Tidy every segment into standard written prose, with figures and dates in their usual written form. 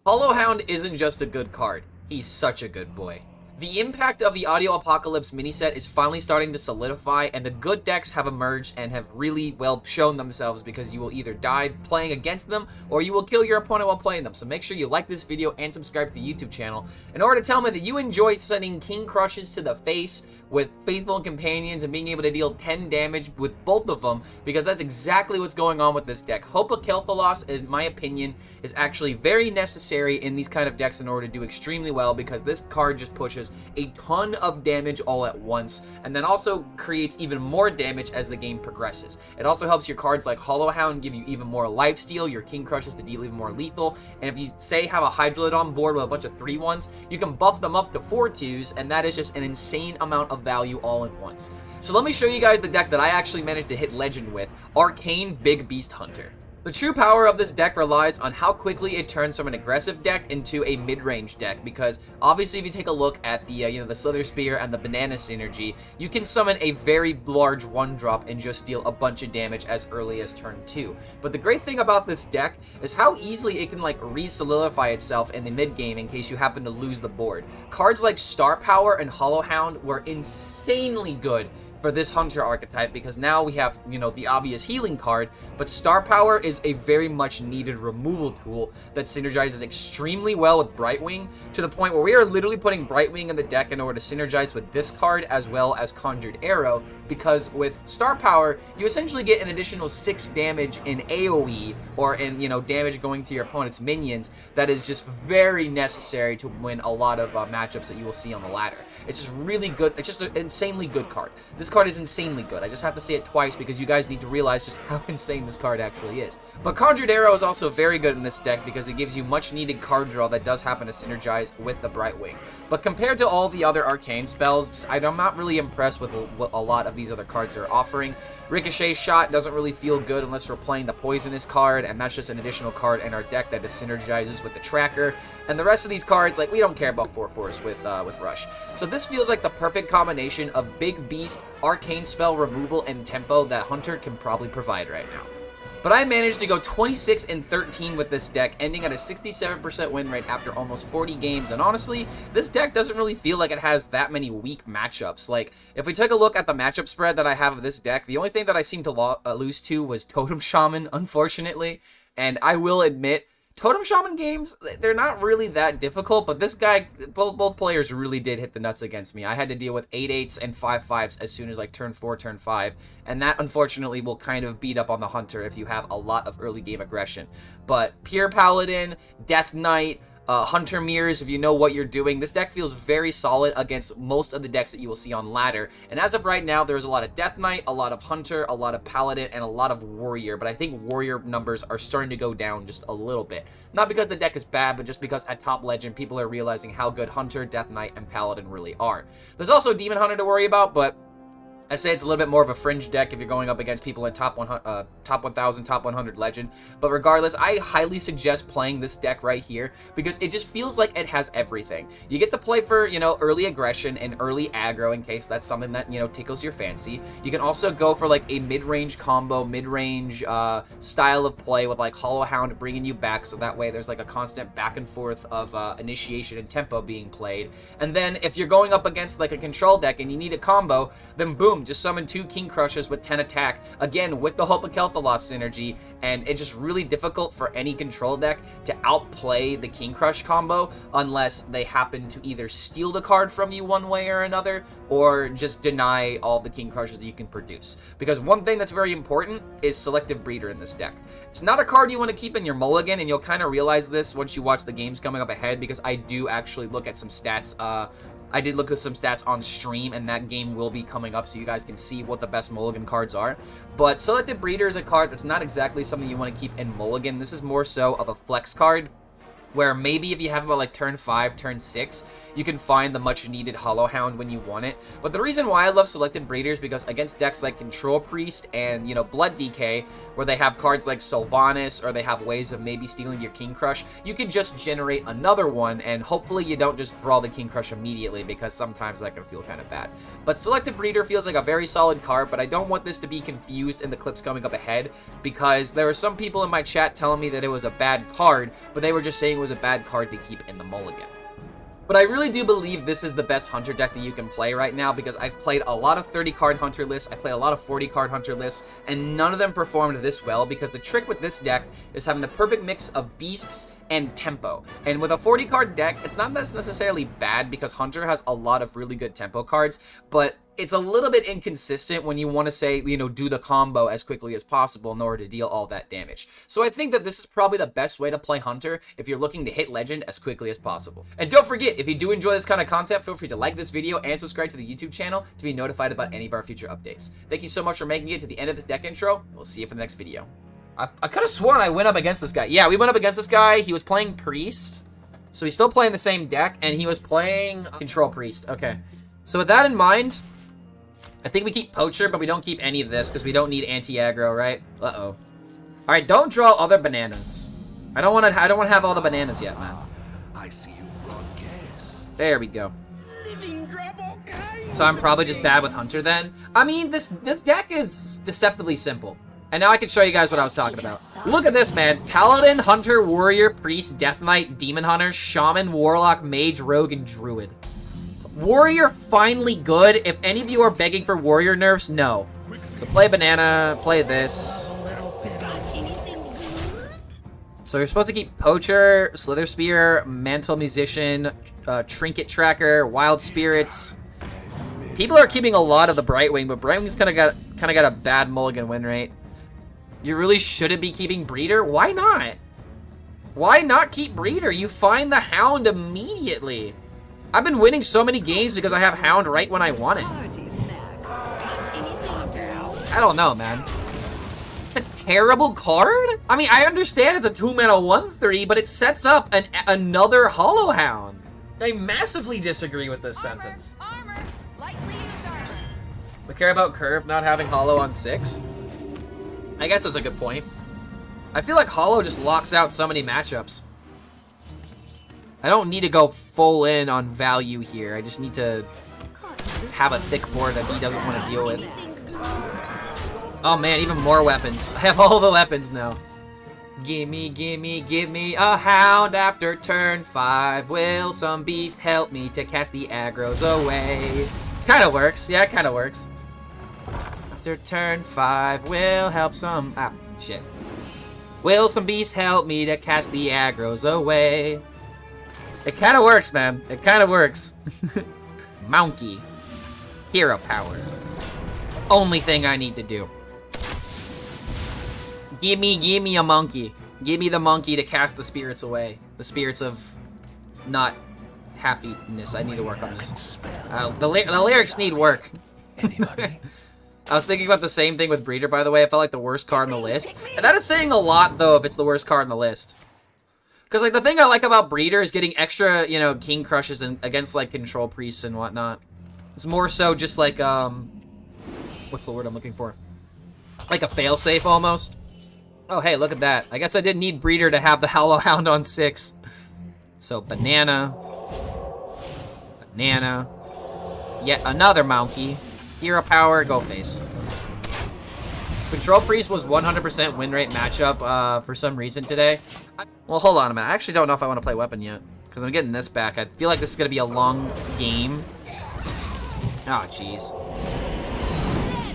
Hollow Hound isn't just a good card, he's such a good boy. The impact of the Audio Apocalypse miniset is finally starting to solidify, and the good decks have emerged and have really, well, shown themselves because you will either die playing against them or you will kill your opponent while playing them. So make sure you like this video and subscribe to the YouTube channel in order to tell me that you enjoy sending King Krushes to the face with Faithful Companions and being able to deal 10 damage with both of them, because that's exactly what's going on with this deck. Hope of Kel'Thalos, in my opinion, is actually very necessary in these kind of decks in order to do extremely well, because this card just pushes a ton of damage all at once, and then also creates even more damage as the game progresses. It also helps your cards like Hollow Hound give you even more lifesteal, your King Krushes to deal even more lethal, and if you, say, have a Hydroid on board with a bunch of 3/1s, you can buff them up to 4/2s, and that is just an insane amount of value all at once. So let me show you guys the deck that I actually managed to hit Legend with, Arcane Big Beast Hunter. The true power of this deck relies on how quickly it turns from an aggressive deck into a mid-range deck, because obviously if you take a look at the the Slither Spear and the Banana synergy, you can summon a very large 1-drop and just deal a bunch of damage as early as turn 2. But the great thing about this deck is how easily it can like re-solidify itself in the mid-game in case you happen to lose the board. Cards like Star Power and Hollow Hound were insanely good for this Hunter archetype, because now we have, the obvious healing card, but Star Power is a very much needed removal tool that synergizes extremely well with Brightwing, to the point where we are literally putting Brightwing in the deck in order to synergize with this card as well as Conjured Arrow, because with Star Power, you essentially get an additional 6 damage in AoE, or in, damage going to your opponent's minions, that is just very necessary to win a lot of matchups that you will see on the ladder. It's just really good. It's just an insanely good card. This card is insanely good. I just have to say it twice because you guys need to realize just how insane this card actually is. But Conjured Arrow is also very good in this deck because it gives you much needed card draw that does happen to synergize with the Brightwing. But compared to all the other arcane spells, I'm not really impressed with what a lot of these other cards are offering. Ricochet Shot doesn't really feel good unless we're playing the Poisonous card, and that's just an additional card in our deck that just synergizes with the Tracker. And the rest of these cards, like, we don't care about 4/4s with Rush. So this feels like the perfect combination of Big Beast, arcane spell removal, and tempo that Hunter can probably provide right now. But I managed to go 26-13 with this deck, ending at a 67% win rate after almost 40 games, and honestly, this deck doesn't really feel like it has that many weak matchups. Like, if we take a look at the matchup spread that I have of this deck, the only thing that I seem to lose to was Totem Shaman, unfortunately, and I will admit, Totem Shaman games, they're not really that difficult, but this guy, both players really did hit the nuts against me. I had to deal with 8/8s and 5/5s as soon as like turn 4, turn 5, and that unfortunately will kind of beat up on the Hunter if you have a lot of early game aggression. But Pure Paladin, Death Knight, Hunter Mirrors, if you know what you're doing, this deck feels very solid against most of the decks that you will see on ladder. And as of right now, there's a lot of Death Knight, a lot of Hunter, a lot of Paladin, and a lot of Warrior. But I think Warrior numbers are starting to go down just a little bit. Not because the deck is bad, but just because at top Legend, people are realizing how good Hunter, Death Knight, and Paladin really are. There's also Demon Hunter to worry about, but I say it's a little bit more of a fringe deck if you're going up against people in top 1,000, top 100 Legend. But regardless, I highly suggest playing this deck right here because it just feels like it has everything. You get to play for, early aggression and early aggro in case that's something that, tickles your fancy. You can also go for like a mid-range combo, mid-range style of play with like Hollow Hound bringing you back, so that way there's like a constant back and forth of initiation and tempo being played. And then if you're going up against like a control deck and you need a combo, then boom, just summon 2 King Krushes with 10 attack, again with the Hope of Kel'Thalos synergy, and it's just really difficult for any control deck to outplay the King Krush combo unless they happen to either steal the card from you one way or another, or just deny all the King Krushes that you can produce. Because one thing that's very important is Selective Breeder in this deck. It's not a card you want to keep in your mulligan, and you'll kind of realize this once you watch the games coming up ahead, because I do actually look at some stats. I did look at some stats on stream, and that game will be coming up so you guys can see what the best mulligan cards are. But Selective Breeder is a card that's not exactly something you want to keep in mulligan. This is more so of a flex card, where maybe if you have about like turn 5, turn 6, you can find the much needed Hollow Hound when you want it. But the reason why I love Selected Breeder is because against decks like Control Priest and, you know, Blood DK, where they have cards like Sylvanas, or they have ways of maybe stealing your King Crush, you can just generate another one, and hopefully you don't just draw the King Crush immediately, because sometimes that can feel kind of bad. But Selected Breeder feels like a very solid card, but I don't want this to be confused in the clips coming up ahead, because there were some people in my chat telling me that it was a bad card, but they were just saying it was a bad card to keep in the mulligan. But I really do believe this is the best Hunter deck that you can play right now, because I've played a lot of 30-card Hunter lists, I played a lot of 40-card Hunter lists, and none of them performed this well, because the trick with this deck is having the perfect mix of beasts and tempo. And with a 40-card deck, it's not necessarily bad, because Hunter has a lot of really good tempo cards, but it's a little bit inconsistent when you want to say, you know, do the combo as quickly as possible in order to deal all that damage. So I think that this is probably the best way to play Hunter if you're looking to hit Legend as quickly as possible. And don't forget, if you do enjoy this kind of content, feel free to like this video and subscribe to the YouTube channel to be notified about any of our future updates. Thank you so much for making it to the end of this deck intro, and we'll see you for the next video. I could have sworn I went up against this guy. Yeah, we went up against this guy. He was playing Priest, so he's still playing the same deck, and he was playing Control Priest. Okay, so with that in mind, I think we keep Poacher, but we don't keep any of this because we don't need anti-aggro, right? Uh-oh. All right, don't draw other bananas. I don't want to have all the bananas yet, man. I see you've brought gas. There we go. So I'm probably just bad with Hunter then. I mean, this deck is deceptively simple. And now I can show you guys what I was talking about. Look at this, man. Paladin, Hunter, Warrior, Priest, Death Knight, Demon Hunter, Shaman, Warlock, Mage, Rogue, and Druid. Warrior finally good. If any of you are begging for Warrior nerfs, no. So play Banana, play this. So you're supposed to keep Poacher, Slither Spear, Mantle Musician, Trinket Tracker, Wild Spirits. People are keeping a lot of the Brightwing, but Brightwing's kind of got a bad mulligan win rate. You really shouldn't be keeping Breeder? Why not? Why not keep Breeder? You find the Hound immediately. I've been winning so many games because I have Hound right when I want it. I don't know, man. It's a terrible card? I mean, I understand it's a 2-mana 1/3, but it sets up another Hollow Hound. I massively disagree with this sentence. We care about Curve not having Hollow on 6? I guess that's a good point. I feel like Hollow just locks out so many matchups. I don't need to go full in on value here. I just need to have a thick board that he doesn't want to deal with. Oh man, even more weapons. I have all the weapons now. Gimme, gimme, give me a Hound after turn 5. Will some beast help me to cast the aggros away? Kinda works. Yeah, it kinda works. After turn 5, will help some... Ah, shit. Will some beast help me to cast the aggros away? It kind of works, man. It kind of works. Monkey. Hero power. Only thing I need to do. Gimme a monkey. Give me the monkey to cast the spirits away. The spirits of not happiness. I need to work on this. The lyrics need work. I was thinking about the same thing with Breeder, by the way. I felt like the worst card on the list. And that is saying a lot, though, if it's the worst card on the list. Because, like, the thing I like about Breeder is getting extra, you know, King Crushes against, like, Control Priests and whatnot. It's more so just, like, what's the word I'm looking for? Like a failsafe, almost. Oh, hey, look at that. I guess I didn't need Breeder to have the Hollow Hound on 6. So, Banana. Banana. Yet another Monkey. Hero power, go face. Control Priest was 100% win rate matchup for some reason today. Well, hold on a minute. I actually don't know if I want to play weapon yet. Because I'm getting this back. I feel like this is going to be a long game. Oh, jeez.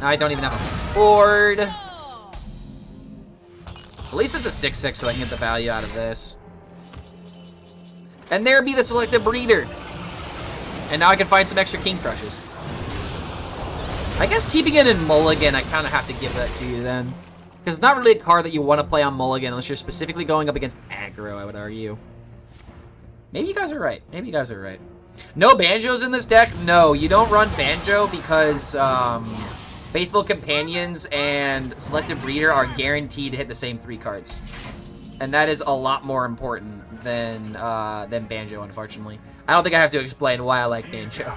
I don't even have a board. At least it's a 6/6 so I can get the value out of this. And there be the Selected Breeder. And now I can find some extra King Crushes. I guess keeping it in Mulligan, I kind of have to give that to you then. Because it's not really a card that you want to play on Mulligan unless you're specifically going up against aggro, I would argue. Maybe you guys are right. Maybe you guys are right. No Banjos in this deck? No, you don't run Banjo because Faithful Companions and Selected Breeder are guaranteed to hit the same 3 cards. And that is a lot more important than Banjo, unfortunately. I don't think I have to explain why I like Banjo.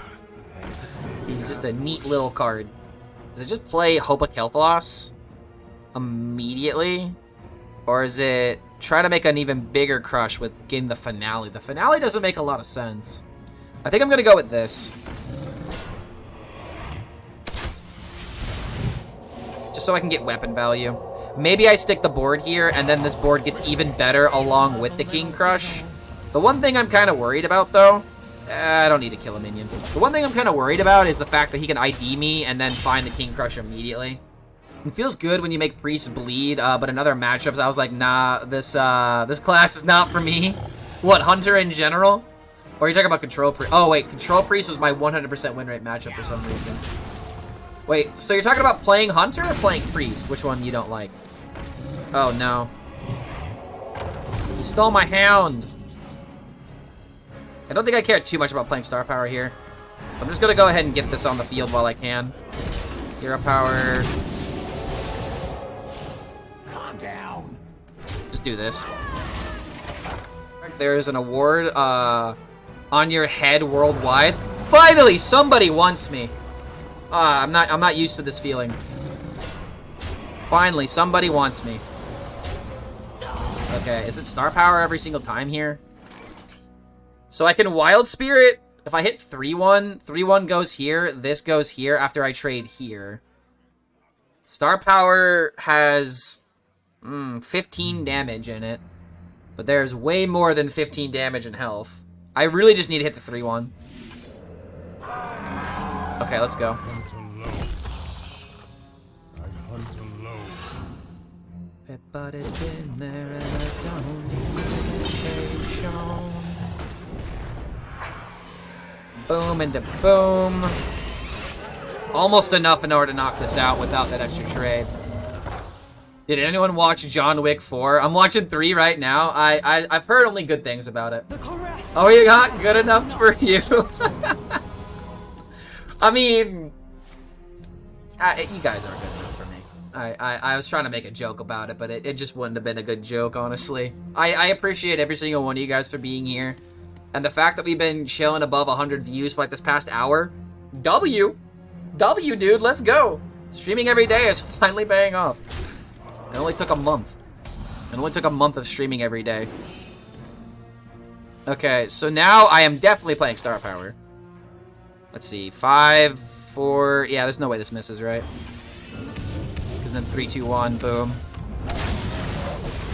He's just a neat little card. Does it just play Hope of Kel'Thuzos immediately? Or is it try to make an even bigger crush with getting the finale? The finale doesn't make a lot of sense. I think I'm gonna go with this. Just so I can get weapon value. Maybe I stick the board here, and then this board gets even better along with the King Krush. The one thing I'm kind of worried about, though... I don't need to kill a minion. The one thing I'm kind of worried about is the fact that he can ID me and then find the King Krush immediately. It feels good when you make priests bleed, but in other matchups, I was like, nah, this class is not for me. What, Hunter in general? Or are you talking about Control Priest? Oh, wait, Control Priest was my 100% win rate matchup for some reason. Wait, so you're talking about playing Hunter or playing Priest? Which one you don't like? Oh, no. He stole my hound. I don't think I care too much about playing Star Power here. I'm just going to go ahead and get this on the field while I can. Hero Power. Calm down. Just do this. There is an award on your head worldwide. Finally, somebody wants me. I'm not used to this feeling. Finally, somebody wants me. Okay, is it Star Power every single time here? So I can Wild Spirit. If I hit 3-1, 3-1 goes here. This goes here after I trade here. Star Power has 15 damage in it. But there's way more than 15 damage in health. I really just need to hit the 3-1. Okay, let's go. Everybody's been there and I don't need medication. Boom into boom. Almost enough in order to knock this out without that extra trade. Did anyone watch John Wick 4? I'm watching 3 right now. I've heard only good things about it. Oh, you got good enough for you. I mean, you guys aren't good enough for me. I was trying to make a joke about it, but it just wouldn't have been a good joke, honestly. I appreciate every single one of you guys for being here. And the fact that we've been chilling above 100 views for like this past hour. W, dude, let's go. Streaming every day is finally paying off. It only took a month. It only took a month of streaming every day. Okay, so now I am definitely playing Star Power. Let's see, 5, 4... Yeah, there's no way this misses, right? Because then 3, 2, 1, boom.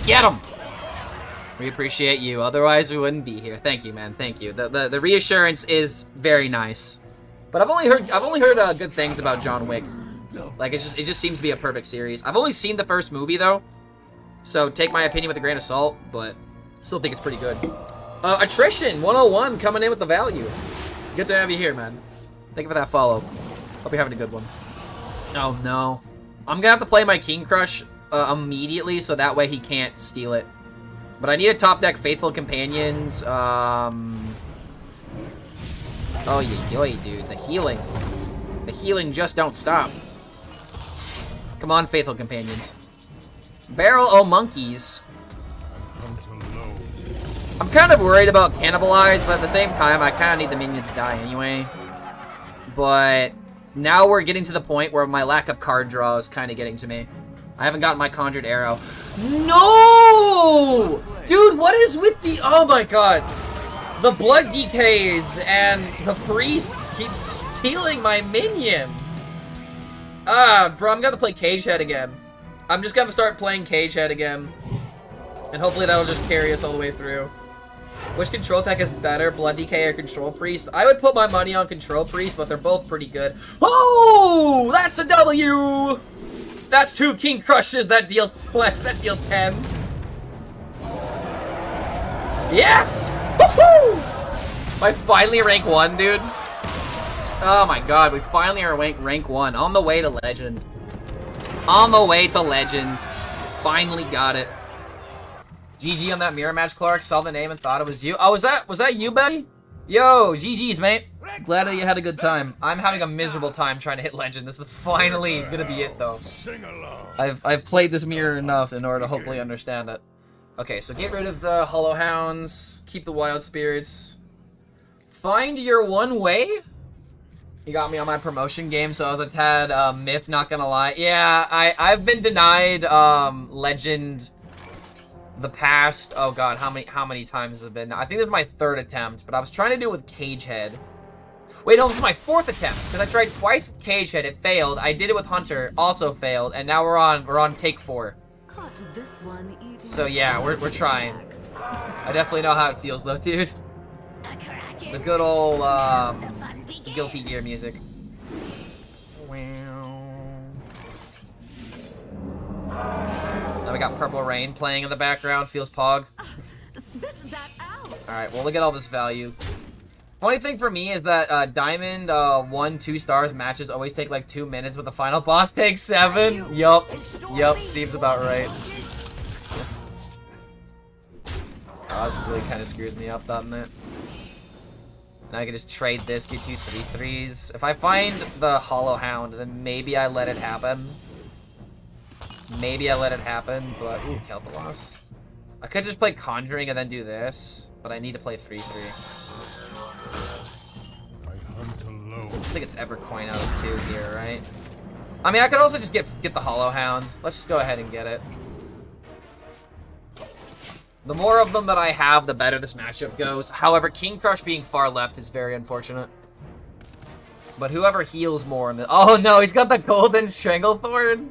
Get him! We appreciate you, otherwise we wouldn't be here. Thank you, man, thank you. The reassurance is very nice. But I've only heard good things about John Wick. Like, it just seems to be a perfect series. I've only seen the first movie, though. So take my opinion with a grain of salt, but still think it's pretty good. Attrition 101 coming in with the value. Good to have you here, man. Thank you for that follow. Hope you're having a good one. Oh, no. I'm gonna have to play my King Krush immediately, so that way he can't steal it. But I need a top deck Faithful Companions. Oh, yoy, dude. The healing. The healing just don't stop. Come on, Faithful Companions. Barrel O Monkeys. I'm kind of worried about Cannibalize, but at the same time, I kind of need the minion to die anyway. But now we're getting to the point where my lack of card draw is kind of getting to me. I haven't gotten my Conjured Arrow. No! Dude, what is with the... Oh my god. The Blood Decays and the Priests keep stealing my minion. Bro, I'm gonna play Cagehead again. I'm just gonna start playing Cagehead again. And hopefully that'll just carry us all the way through. Which control tech is better, Blood Decay or Control Priest? I would put my money on Control Priest, but they're both pretty good. Oh! That's a W! That's 2 King Krushes that deal 10. Yes! Woohoo! I finally rank 1, dude. Oh my god, we finally are rank 1. On the way to Legend. On the way to Legend. Finally got it. GG on that mirror match, Clark. Saw the name and thought it was you. Oh, was that you, buddy? Yo, GG's, mate. Glad that you had a good time. I'm having a miserable time trying to hit Legend. This is finally gonna be it, though. I've played this mirror enough in order to hopefully understand it. Okay, so get rid of the Hollow Hounds. Keep the Wild Spirits. Find your one way? You got me on my promotion game, so I was a tad myth, not gonna lie. Yeah, I've been denied Legend the past, oh god, how many times has it been? I think this is my 3rd attempt, but I was trying to do it with Cagehead. Wait, no, this is my 4th attempt, because I tried twice with Cagehead, it failed. I did it with Hunter, also failed, and now we're on take 4. So yeah, we're trying. I definitely know how it feels though, dude. The good old Guilty Gear music. Now we got Purple Rain playing in the background. Feels pog. Alright, well, look at all this value. Funny thing for me is that Diamond 1-2 stars matches always take like 2 minutes, but the final boss takes 7. Yup, seems about right. Oh, this really kind of screws me up, doesn't it? Now I can just trade this, get 2 3/3s. If I find the Hollow Hound, then maybe I let it happen. Maybe I let it happen, but ooh, Kel'Thuzos. I could just play Conjuring and then do this, but I need to play 3/3. I think it's Evercoin out of 2 here, right? I mean, I could also just get the Hollow Hound. Let's just go ahead and get it. The more of them that I have, the better this matchup goes. However, KRUSH being far left is very unfortunate. But whoever heals more in the— oh no, he's got the Golden Stranglethorn?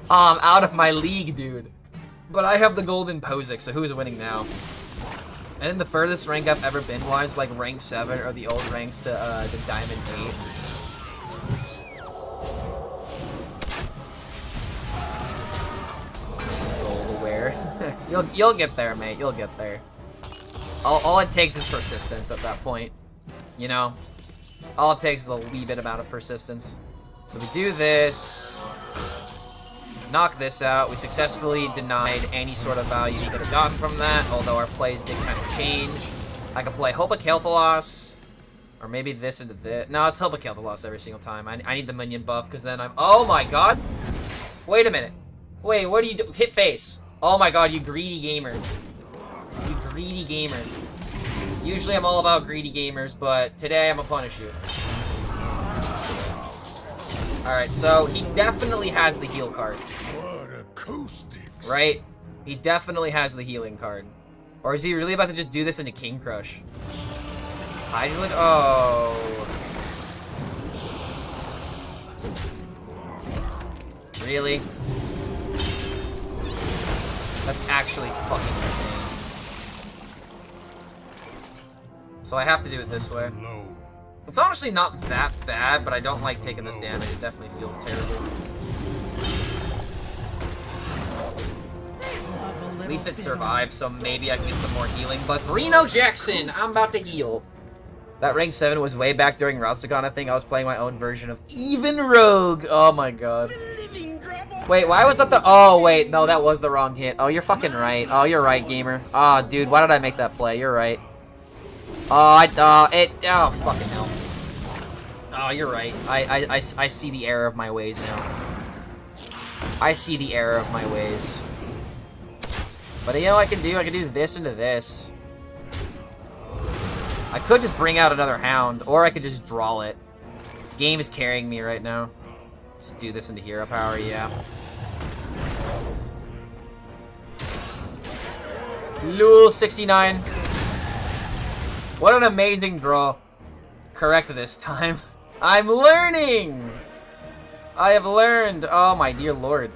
Out of my league, dude. But I have the Golden Posic, so who's winning now? And the furthest rank I've ever been was like rank 7 or the old ranks to the Diamond 8. You'll get there, mate. You'll get there. All it takes is persistence at that point. You know? All it takes is a wee bit amount of persistence. So we do this. Knock this out. We successfully denied any sort of value he could have gotten from that, although our plays did kind of change. I could play Hope of Kel'Thuzos, or maybe this into this. No, it's Hope of Kel'Thuzos every single time. I need the minion buff, because then I'm— oh my god! Wait a minute. Wait, what do you do? Hit face. Oh my god, you greedy gamer. You greedy gamer. Usually I'm all about greedy gamers, but today I'm gonna punish you. Alright, so he definitely has the heal card. Right? He definitely has the healing card. Or is he really about to just do this into KRUSH? Hydrant? Oh. Really? That's actually fucking insane. So I have to do it this way. It's honestly not that bad, but I don't like taking this damage. It definitely feels terrible. At least it survived, so maybe I can get some more healing. But Reno Jackson, I'm about to heal. That rank 7 was way back during Rastakhan. I think I was playing my own version of Even Rogue. Oh my god. Wait, why was that the— oh wait, no, that was the wrong hit. Oh, you're fucking right. Oh, you're right, gamer. Oh, dude, why did I make that play? You're right. Oh, fucking hell. Oh, you're right. I see the error of my ways now. I see the error of my ways. But you know what I can do? I can do this into this. I could just bring out another Hound, or I could just draw it. Game is carrying me right now. Just do this into hero power, yeah. Lul 69. What an amazing draw. Correct this time. I'm learning! I have learned. Oh my dear lord.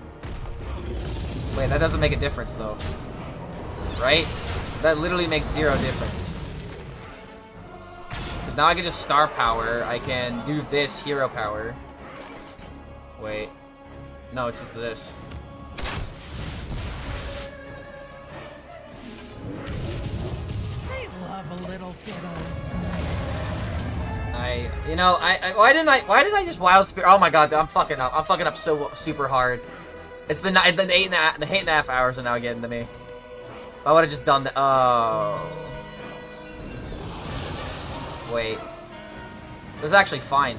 Wait, that doesn't make a difference though. Right? That literally makes 0 difference. Because now I can just star power. I can do this hero power. Wait. No, it's just this. They love a little fiddle. Why didn't I just Wild Spirit? Oh my god, I'm fucking up. I'm fucking up so super hard. It's the 8.5 hours are now getting to me. I would have just done that. Oh. Wait. This is actually fine.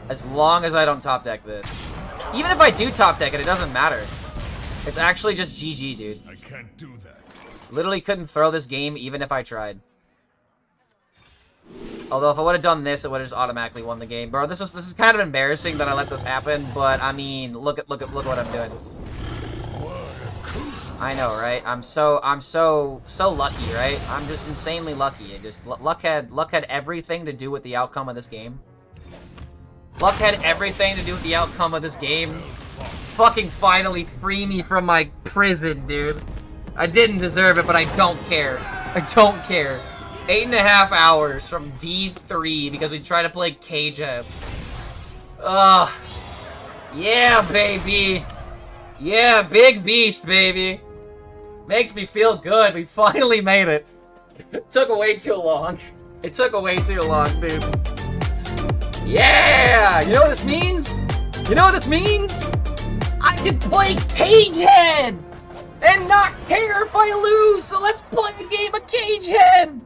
As long as I don't top deck this. Even if I do top deck it, it doesn't matter. It's actually just GG, dude. I can't do that. Literally couldn't throw this game even if I tried. Although if I would have done this, it would have just automatically won the game. Bro, this is kind of embarrassing that I let this happen, but I mean, look what I'm doing. I know, right? I'm so lucky, right? I'm just insanely lucky. It just luck had everything to do with the outcome of this game. Luck had everything to do with the outcome of this game. Fucking finally free me from my prison, dude. I didn't deserve it, but I don't care. I don't care. 8.5 hours from D3 because we tried to play KRUSHES. Ugh. Yeah, baby. Yeah, big beast, baby. Makes me feel good. We finally made it. It took way too long. It took way too long, dude. Yeah! You know what this means? You know what this means? I can play Cagehead! And not care if I lose, so let's play a game of Cagehead!